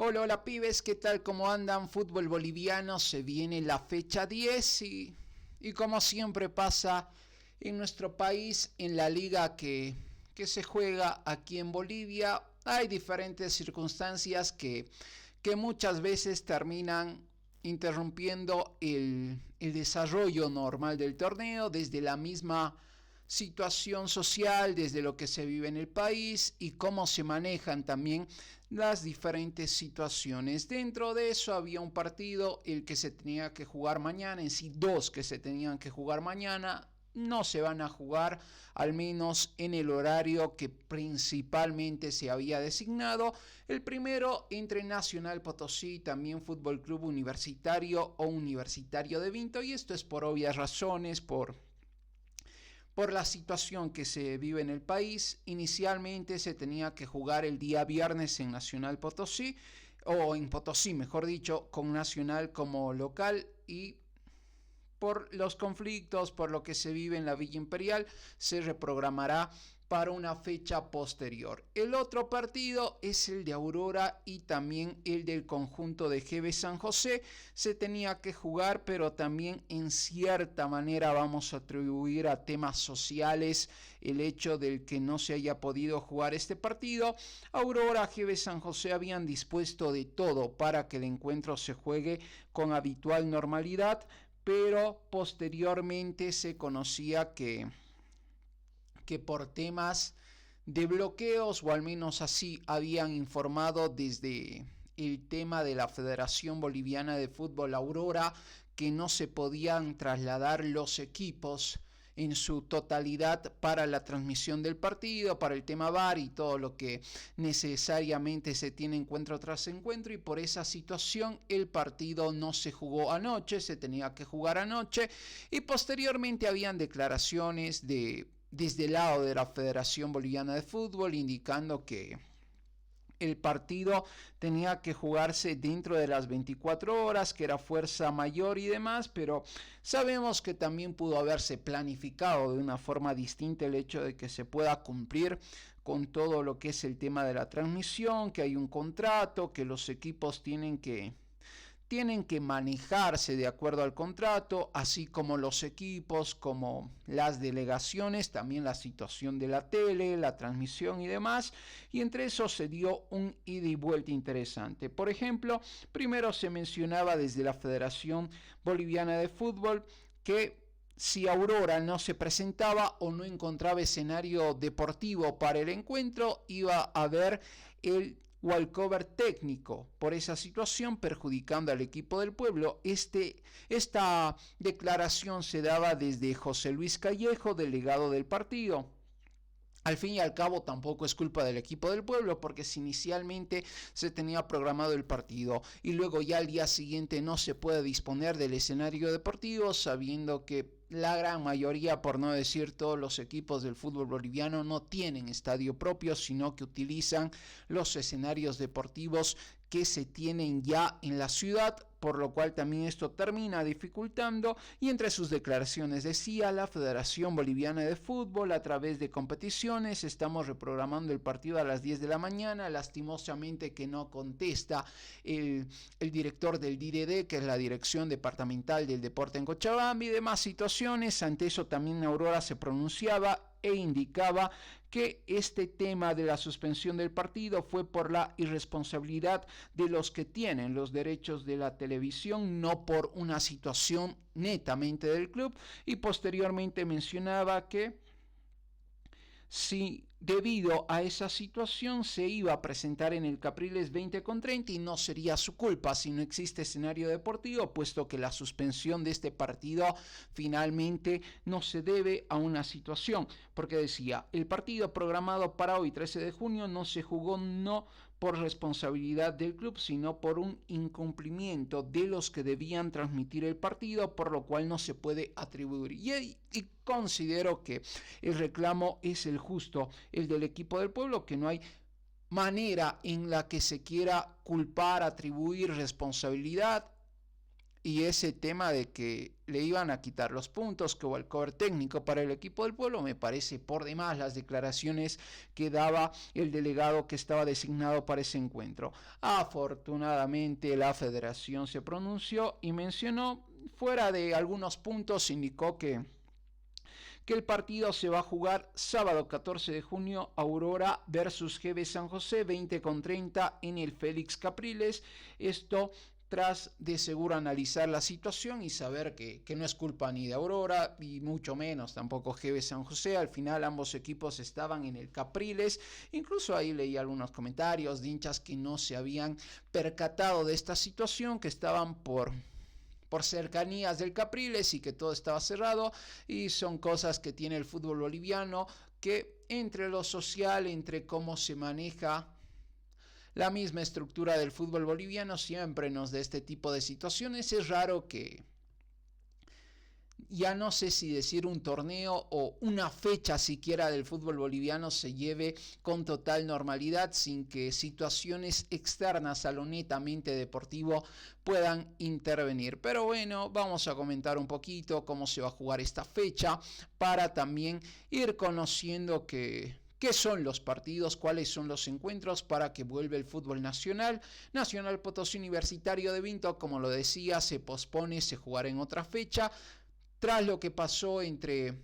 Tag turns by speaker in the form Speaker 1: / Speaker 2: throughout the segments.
Speaker 1: Hola, hola pibes, ¿qué tal? ¿Cómo andan? Fútbol boliviano, se viene la fecha 10 y como siempre pasa en nuestro país, en la liga que se juega aquí en Bolivia, hay diferentes circunstancias que muchas veces terminan interrumpiendo el desarrollo normal del torneo desde la misma situación social, desde lo que se vive en el país y cómo se manejan también las diferentes situaciones. Dentro de eso había un partido, el que se tenía que jugar mañana, en sí dos que se tenían que jugar mañana, no se van a jugar, al menos en el horario que principalmente se había designado. El primero entre Nacional Potosí, también Fútbol Club Universitario o Universitario de Vinto, y esto es por obvias razones, por la situación que se vive en el país. Inicialmente se tenía que jugar el día viernes en Nacional Potosí, o en Potosí, mejor dicho, con Nacional como local, y por los conflictos, por lo que se vive en la Villa Imperial, se reprogramará para una fecha posterior. El otro partido es el de Aurora y también el del conjunto de GB San José. Se tenía que jugar, pero también en cierta manera vamos a atribuir a temas sociales el hecho del que no se haya podido jugar este partido. Aurora, GB San José habían dispuesto de todo para que el encuentro se juegue con habitual normalidad, pero posteriormente se conocía que por temas de bloqueos, o al menos así habían informado desde el tema de la Federación Boliviana de Fútbol Aurora, que no se podían trasladar los equipos en su totalidad para la transmisión del partido, para el tema VAR y todo lo que necesariamente se tiene encuentro tras encuentro, y por esa situación el partido no se jugó anoche, se tenía que jugar anoche, y posteriormente habían declaraciones desde el lado de la Federación Boliviana de Fútbol indicando que el partido tenía que jugarse dentro de las 24 horas, que era fuerza mayor y demás, pero sabemos que también pudo haberse planificado de una forma distinta el hecho de que se pueda cumplir con todo lo que es el tema de la transmisión, que hay un contrato, que los equipos tienen que manejarse de acuerdo al contrato, así como los equipos, como las delegaciones, también la situación de la tele, la transmisión y demás, y entre eso se dio un ida y vuelta interesante. Por ejemplo, primero se mencionaba desde la Federación Boliviana de Fútbol que si Aurora no se presentaba o no encontraba escenario deportivo para el encuentro, iba a haber el walkover técnico por esa situación, perjudicando al equipo del pueblo. Esta declaración se daba desde José Luis Callejo, delegado del partido. Al fin y al cabo tampoco es culpa del equipo del pueblo, porque si inicialmente se tenía programado el partido y luego ya al día siguiente no se puede disponer del escenario deportivo, sabiendo que la gran mayoría, por no decir todos los equipos del fútbol boliviano, no tienen estadio propio, sino que utilizan los escenarios deportivos que se tienen ya en la ciudad, por lo cual también esto termina dificultando. Y entre sus declaraciones decía: la Federación Boliviana de Fútbol, a través de competiciones, estamos reprogramando el partido a las 10 de la mañana, lastimosamente que no contesta el director del DIDD, que es la Dirección Departamental del Deporte en Cochabamba, y demás situaciones. Ante eso también Aurora se pronunciaba e indicaba que este tema de la suspensión del partido fue por la irresponsabilidad de los que tienen los derechos de la televisión, no por una situación netamente del club, y posteriormente mencionaba que si debido a esa situación se iba a presentar en el Capriles 20:30 y no sería su culpa si no existe escenario deportivo, puesto que la suspensión de este partido finalmente no se debe a una situación, porque decía: el partido programado para hoy 13 de junio no se jugó, no por responsabilidad del club, sino por un incumplimiento de los que debían transmitir el partido, por lo cual no se puede atribuir. Y considero que el reclamo es el justo, el del equipo del pueblo, que no hay manera en la que se quiera culpar, atribuir responsabilidad y ese tema de que le iban a quitar los puntos, que hubo el cover técnico para el equipo del pueblo, me parece por demás las declaraciones que daba el delegado que estaba designado para ese encuentro. Afortunadamente la federación se pronunció y mencionó, fuera de algunos puntos, indicó que el partido se va a jugar sábado 14 de junio, Aurora versus GB San José, 20:30 en el Félix Capriles. Esto tras de seguro analizar la situación y saber que no es culpa ni de Aurora y mucho menos tampoco GB San José. Al final ambos equipos estaban en el Capriles. Incluso ahí leí algunos comentarios de hinchas que no se habían percatado de esta situación, que estaban por cercanías del Capriles y que todo estaba cerrado, y son cosas que tiene el fútbol boliviano, que entre lo social, entre cómo se maneja la misma estructura del fútbol boliviano, siempre nos da este tipo de situaciones. Es raro que, ya no sé si decir un torneo o una fecha siquiera del fútbol boliviano se lleve con total normalidad sin que situaciones externas a lo netamente deportivo puedan intervenir. Pero bueno, vamos a comentar un poquito cómo se va a jugar esta fecha para también ir conociendo qué son los partidos, cuáles son los encuentros para que vuelva el fútbol nacional. Nacional Potosí Universitario de Vinto, como lo decía, se pospone, se jugará en otra fecha. Tras lo que pasó entre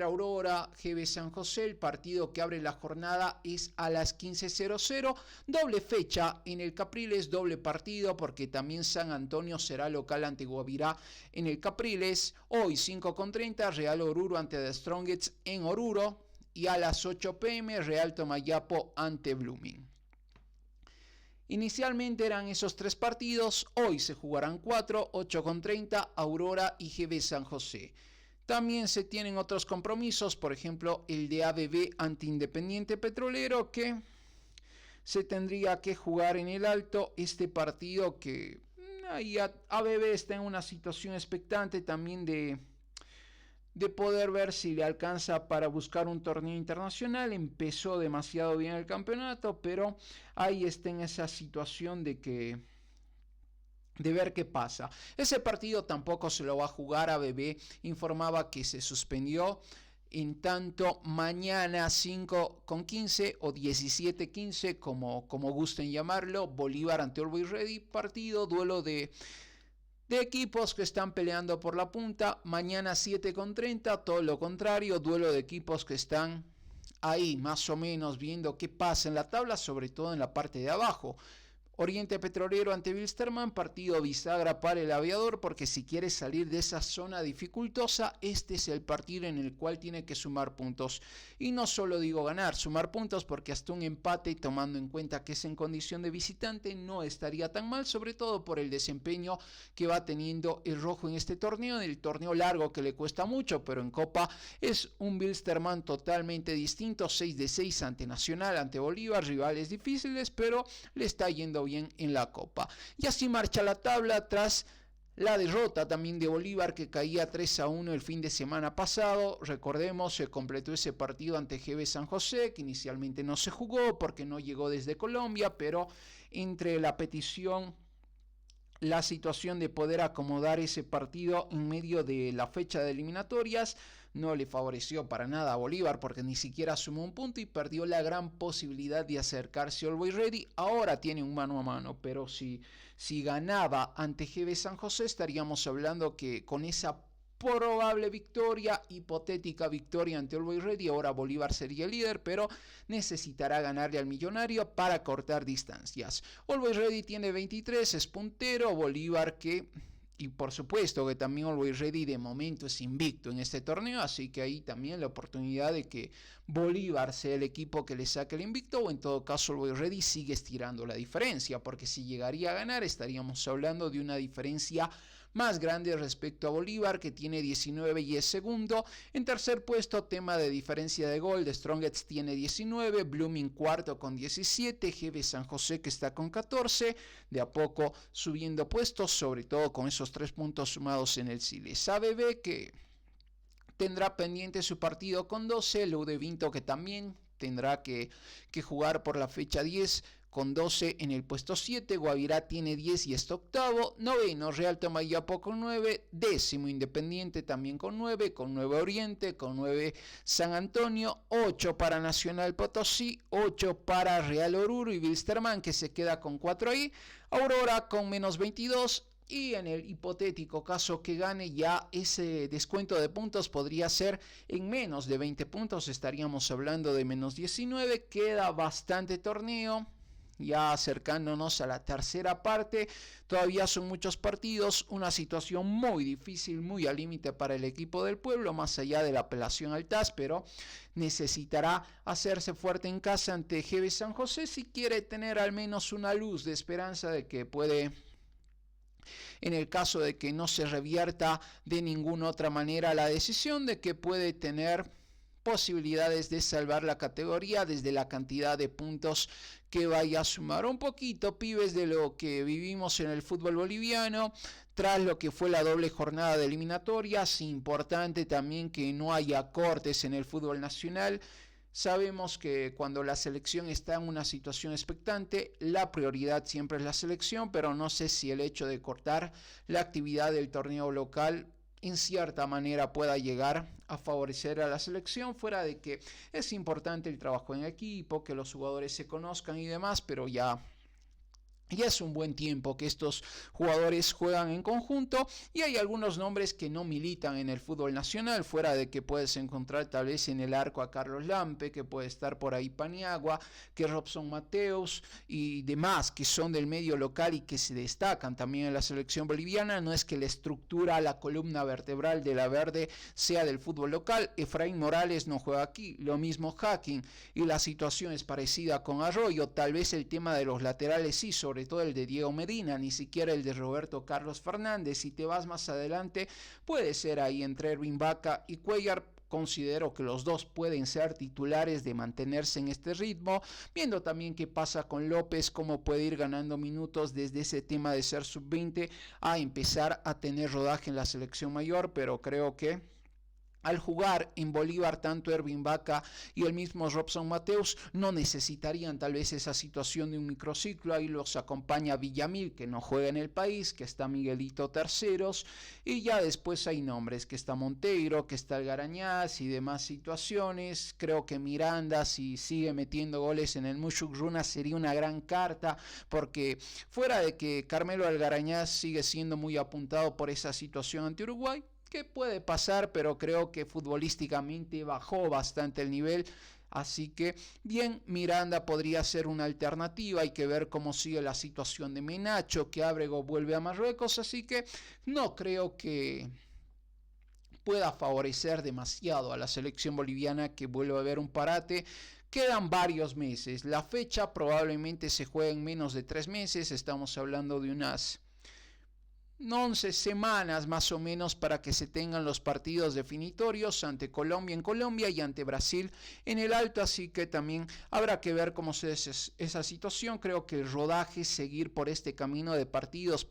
Speaker 1: Aurora, GB San José, el partido que abre la jornada es a las 15:00, doble fecha en el Capriles, doble partido porque también San Antonio será local ante Guavirá en el Capriles. Hoy 5:30, Real Oruro ante The Strongets en Oruro, y a las 8 p.m. Real Tomayapo ante Blooming. Inicialmente eran esos tres partidos, hoy se jugarán 4, 8:30, Aurora y GB San José. También se tienen otros compromisos, por ejemplo el de ABB ante Independiente Petrolero, que se tendría que jugar en el Alto. Este partido que ABB está en una situación expectante también de poder ver si le alcanza para buscar un torneo internacional. Empezó demasiado bien el campeonato, pero ahí está en esa situación de ver qué pasa. Ese partido tampoco se lo va a jugar. ABB informaba que se suspendió. En tanto, mañana 5:15 o 17:15, como gusten llamarlo, Bolívar ante Always Ready, partido, duelo de equipos que están peleando por la punta. Mañana 7:30, todo lo contrario, duelo de equipos que están ahí más o menos viendo qué pasa en la tabla, sobre todo en la parte de abajo. Oriente Petrolero ante Wilstermann, partido bisagra para el Aviador, porque si quiere salir de esa zona dificultosa, este es el partido en el cual tiene que sumar puntos. Y no solo digo ganar, sumar puntos, porque hasta un empate, tomando en cuenta que es en condición de visitante, no estaría tan mal, sobre todo por el desempeño que va teniendo el rojo en este torneo, en el torneo largo que le cuesta mucho, pero en Copa es un Wilstermann totalmente distinto. 6-6 ante Nacional, ante Bolívar, rivales difíciles, pero le está yendo bien en la Copa. Y así marcha la tabla tras la derrota también de Bolívar, que caía 3-1 el fin de semana pasado. Recordemos, se completó ese partido ante GB San José, que inicialmente no se jugó porque no llegó desde Colombia, pero entre la petición, la situación de poder acomodar ese partido en medio de la fecha de eliminatorias, no le favoreció para nada a Bolívar, porque ni siquiera sumó un punto y perdió la gran posibilidad de acercarse a Always Ready. Ahora tiene un mano a mano, pero si ganaba ante GB San José, estaríamos hablando que con esa probable victoria, hipotética victoria ante Always Ready, ahora Bolívar sería el líder, pero necesitará ganarle al Millonario para cortar distancias. Always Ready tiene 23, es puntero. Bolívar y por supuesto que también Always Ready de momento es invicto en este torneo, así que ahí también la oportunidad de que Bolívar sea el equipo que le saque el invicto, o en todo caso Always Ready sigue estirando la diferencia, porque si llegaría a ganar estaríamos hablando de una diferencia más grande respecto a Bolívar, que tiene 19 y es segundo. En tercer puesto, tema de diferencia de gol, The Strongets tiene 19, Blooming cuarto con 17, GB San José que está con 14, de a poco subiendo puestos, sobre todo con esos 3 puntos sumados en el Siles. ABB que tendrá pendiente su partido con 12, Lou de Vinto que también tendrá que jugar por la fecha 10 con 12 en el puesto 7, Guavirá tiene 10 y está octavo, noveno Real Tomayapo con 9, décimo Independiente también con 9 Oriente, con 9 San Antonio, 8 para Nacional Potosí, 8 para Real Oruro y Wilstermann que se queda con 4 ahí, Aurora con menos 22, y en el hipotético caso que gane, ya ese descuento de puntos podría ser en menos de 20 puntos, estaríamos hablando de menos 19, queda bastante torneo, ya acercándonos a la tercera parte, todavía son muchos partidos, una situación muy difícil, muy al límite para el equipo del pueblo, más allá de la apelación al TAS, pero necesitará hacerse fuerte en casa ante GB San José si quiere tener al menos una luz de esperanza de que puede, en el caso de que no se revierta de ninguna otra manera la decisión, de que puede tener posibilidades de salvar la categoría desde la cantidad de puntos que vaya a sumar. Un poquito, pibes, de lo que vivimos en el fútbol boliviano tras lo que fue la doble jornada de eliminatorias. Importante también que no haya cortes en el fútbol nacional. Sabemos que cuando la selección está en una situación expectante, la prioridad siempre es la selección, pero no sé si el hecho de cortar la actividad del torneo local en cierta manera pueda llegar a favorecer a la selección, fuera de que es importante el trabajo en equipo, que los jugadores se conozcan y demás, pero ya es un buen tiempo que estos jugadores juegan en conjunto y hay algunos nombres que no militan en el fútbol nacional, fuera de que puedes encontrar tal vez en el arco a Carlos Lampe, que puede estar por ahí Paniagua, que Robson Mateus y demás que son del medio local y que se destacan también en la selección boliviana. No es que la estructura, la columna vertebral de la verde sea del fútbol local. Efraín Morales no juega aquí, lo mismo Hacking, y la situación es parecida con Arroyo. Tal vez el tema de los laterales sí, sobre todo el de Diego Medina, ni siquiera el de Roberto Carlos Fernández. Si te vas más adelante, puede ser ahí entre Erwin Vaca y Cuellar. Considero que los dos pueden ser titulares de mantenerse en este ritmo, viendo también qué pasa con López, cómo puede ir ganando minutos desde ese tema de ser sub-20 a empezar a tener rodaje en la selección mayor, pero creo que al jugar en Bolívar tanto Erwin Vaca y el mismo Robson Mateus no necesitarían tal vez esa situación de un microciclo. Ahí los acompaña Villamil, que no juega en el país, que está Miguelito Terceros, y ya después hay nombres, que está Monteiro, que está el Garañaz y demás situaciones. Creo que Miranda, si sigue metiendo goles en el Mushuk Runa, sería una gran carta, porque fuera de que Carmelo Algarañaz sigue siendo muy apuntado por esa situación ante Uruguay, que puede pasar, pero creo que futbolísticamente bajó bastante el nivel. Así que bien, Miranda podría ser una alternativa. Hay que ver cómo sigue la situación de Menacho, que Ábrego vuelve a Marruecos. Así que no creo que pueda favorecer demasiado a la selección boliviana, que vuelva a haber un parate. Quedan varios meses. La fecha probablemente se juegue en menos de 3 meses. Estamos hablando de unas 11 semanas más o menos para que se tengan los partidos definitorios ante Colombia en Colombia y ante Brasil en el Alto, así que también habrá que ver cómo se da esa situación. Creo que el rodaje, seguir por este camino de partidos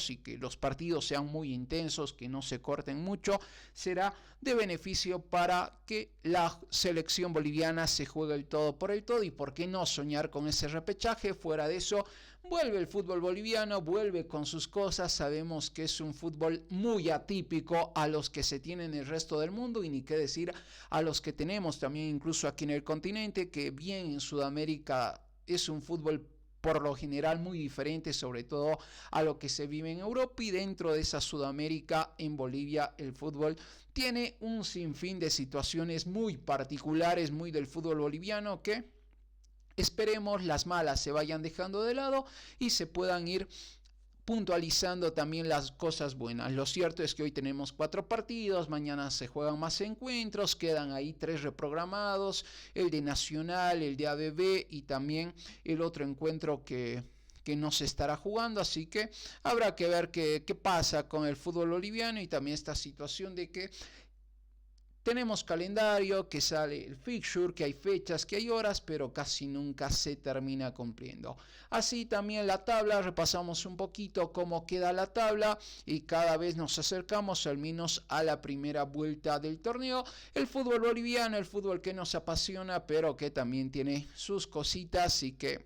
Speaker 1: y que los partidos sean muy intensos, que no se corten mucho, será de beneficio para que la selección boliviana se juegue el todo por el todo, y por qué no soñar con ese repechaje. Fuera de eso, vuelve el fútbol boliviano, vuelve con sus cosas. Sabemos que es un fútbol muy atípico a los que se tienen en el resto del mundo, y ni qué decir a los que tenemos también incluso aquí en el continente, que bien en Sudamérica es un fútbol por lo general muy diferente, sobre todo a lo que se vive en Europa, y dentro de esa Sudamérica, en Bolivia, el fútbol tiene un sinfín de situaciones muy particulares, muy del fútbol boliviano, que esperemos las malas se vayan dejando de lado y se puedan ir puntualizando también las cosas buenas. Lo cierto es que hoy tenemos 4 partidos, mañana se juegan más encuentros, quedan ahí 3 reprogramados, el de Nacional, el de ABB y también el otro encuentro que no se estará jugando, así que habrá que ver qué pasa con el fútbol boliviano, y también esta situación de que tenemos calendario, que sale el fixture, que hay fechas, que hay horas, pero casi nunca se termina cumpliendo. Así también la tabla, repasamos un poquito cómo queda la tabla y cada vez nos acercamos al menos a la primera vuelta del torneo. El fútbol boliviano, el fútbol que nos apasiona, pero que también tiene sus cositas y que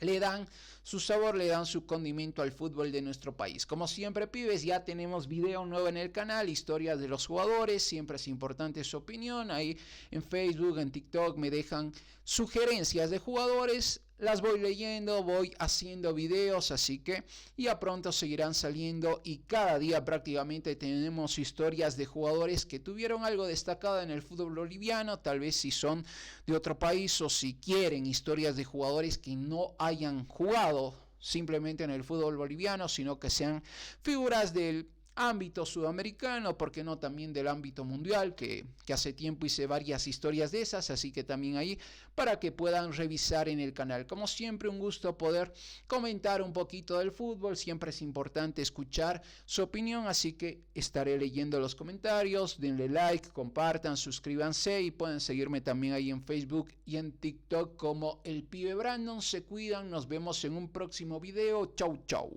Speaker 1: le dan su sabor, le dan su condimento al fútbol de nuestro país. Como siempre, pibes, ya tenemos video nuevo en el canal, historias de los jugadores, siempre es importante su opinión. Ahí en Facebook, en TikTok me dejan sugerencias de jugadores, las voy leyendo, voy haciendo videos, así que ya pronto seguirán saliendo y cada día prácticamente tenemos historias de jugadores que tuvieron algo destacado en el fútbol boliviano, tal vez si son de otro país o si quieren historias de jugadores que no hayan jugado simplemente en el fútbol boliviano, sino que sean figuras del ámbito sudamericano, porque no también del ámbito mundial, que hace tiempo hice varias historias de esas, así que también ahí para que puedan revisar en el canal. Como siempre, un gusto poder comentar un poquito del fútbol, siempre es importante escuchar su opinión, así que estaré leyendo los comentarios, denle like, compartan, suscríbanse y pueden seguirme también ahí en Facebook y en TikTok como El Pibe Brandon. Se cuidan, nos vemos en un próximo video, chau chau.